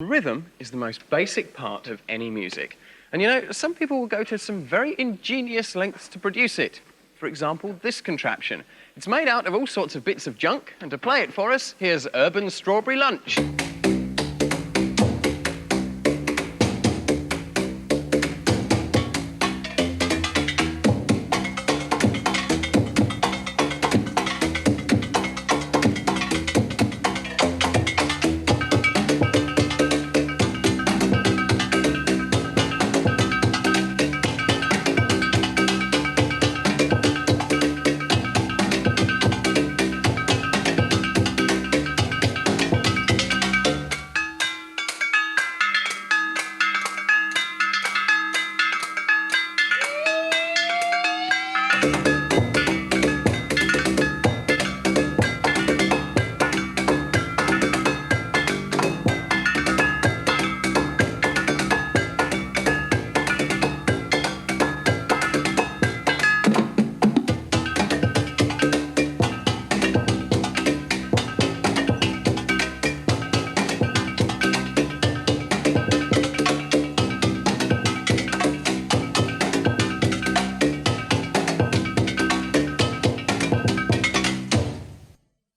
Rhythm is the most basic part of any music. And you know, some people will go to some very ingenious lengths to produce it. For example, this contraption. It's made out of all sorts of bits of junk, and to play it for us, here's Urban Strawberry Lunch.